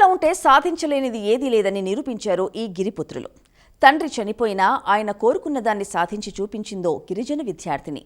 వెన్నెల ఉంటే సాధించలేనిది ఏదీ లేదని నిరూపించారు ఈ గిరిపుత్రులు. తండ్రి చనిపోయినా ఆయన కోరుకున్న దాన్ని సాధించి చూపించిందో గిరిజన విద్యార్థిని.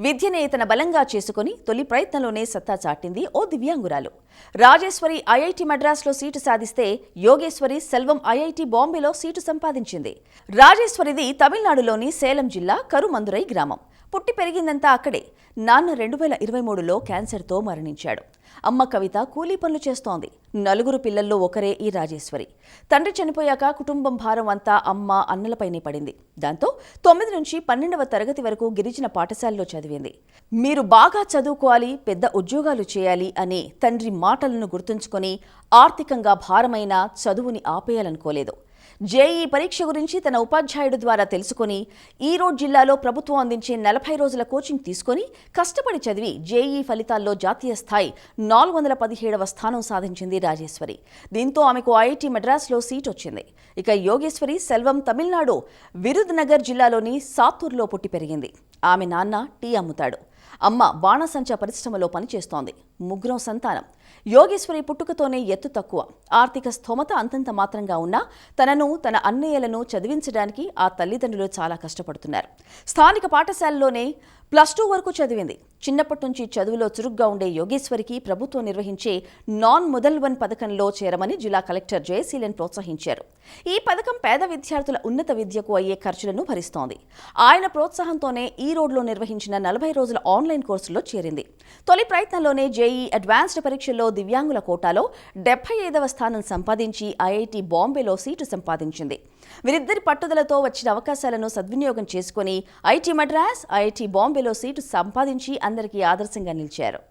విద్యనే తన బలంగా చేసుకుని తొలి ప్రయత్నంలోనే సత్తా చాటింది ఓ దివ్యాంగురాలు. రాజేశ్వరి ఐఐటి మద్రాసులో సీటు సాధిస్తే యోగేశ్వరి సెల్వం ఐఐటి బాంబేలో సీటు సంపాదించింది. రాజేశ్వరిది తమిళనాడులోని సేలం జిల్లా కరుమందురై గ్రామం. పుట్టి పెరిగిందంతా అక్కడే. నాన్న 2023లో క్యాన్సర్తో మరణించాడు. అమ్మ కవిత కూలీ పనులు చేస్తోంది. 4 పిల్లల్లో ఒకరే ఈ రాజేశ్వరి. తండ్రి చనిపోయాక కుటుంబం భారం అంతా అమ్మ అన్నలపైనే పడింది. దాంతో 9 నుంచి 12వ తరగతి వరకు గిరిజన పాఠశాలలో చదివింది. మీరు బాగా చదువుకోవాలి, పెద్ద ఉద్యోగాలు చేయాలి అనే తండ్రి మాటలను గుర్తుంచుకొని ఆర్థికంగా భారమైన చదువుని ఆపేయాలనుకోలేదు. జేఈ పరీక్ష గురించి తన ఉపాధ్యాయుడు ద్వారా తెలుసుకుని ఈరోడ్ జిల్లాలో ప్రభుత్వం అందించే 40 రోజుల కోచింగ్ తీసుకుని కష్టపడి చదివి జేఈ ఫలితాల్లో జాతీయ స్థాయి 417వ స్థానం సాధించింది రాజేశ్వరి. దీంతో ఆమెకు ఐఐటి మద్రాసులో సీట్ వచ్చింది. ఇక యోగేశ్వరి సెల్వం తమిళనాడు విరుధునగర్ జిల్లాలోని సాత్తూరులో పుట్టి పెరిగింది. ఆమె నాన్న టీ అమ్ముతాడు. అమ్మ బాణసంచా పరిశ్రమలో పనిచేస్తోంది. 3 సంతానం. యోగేశ్వరి పుట్టుకతోనే ఎత్తు తక్కువ. ఆర్థిక స్థోమత అంతంత మాత్రంగా ఉన్నా తనను తన అన్నయ్యలను చదివించడానికి ఆ తల్లిదండ్రులు చాలా కష్టపడుతున్నారు. స్థానిక పాఠశాలలోనే +2 వరకు చదివింది. చిన్నప్పటి నుంచి చదువులో చురుగ్గా ఉండే యోగేశ్వరికి ప్రభుత్వం నిర్వహించే నాన్ ముదల్వన్ పథకంలో చేరమని జిల్లా కలెక్టర్ జయశీలన్ ప్రోత్సహించారు. ఈ పథకం పేద విద్యార్థుల ఉన్నత విద్యకు అయ్యే ఖర్చులను భరిస్తోంది. ఆయన ప్రోత్సాహంతోనే ఈ రోడ్లో నిర్వహించిన 40 రోజుల ఆన్లైన్ కోర్సులో చేరింది. తొలి ప్రయత్నంలోనే జేఈ అడ్వాన్స్డ్ పరీక్షల్లో దివ్యాంగుల కోటాలో 75వ స్థానం సంపాదించి ఐఐటి బాంబేలో సీటు సంపాదించింది. వీరిద్దరి పట్టుదలతో వచ్చిన అవకాశాలను సద్వినియోగం చేసుకుని ఐఐటి మద్రాస్, ఐఐటి బాంబేలో సీటు సంపాదించి అందరికీ ఆదర్శంగా నిలిచారు.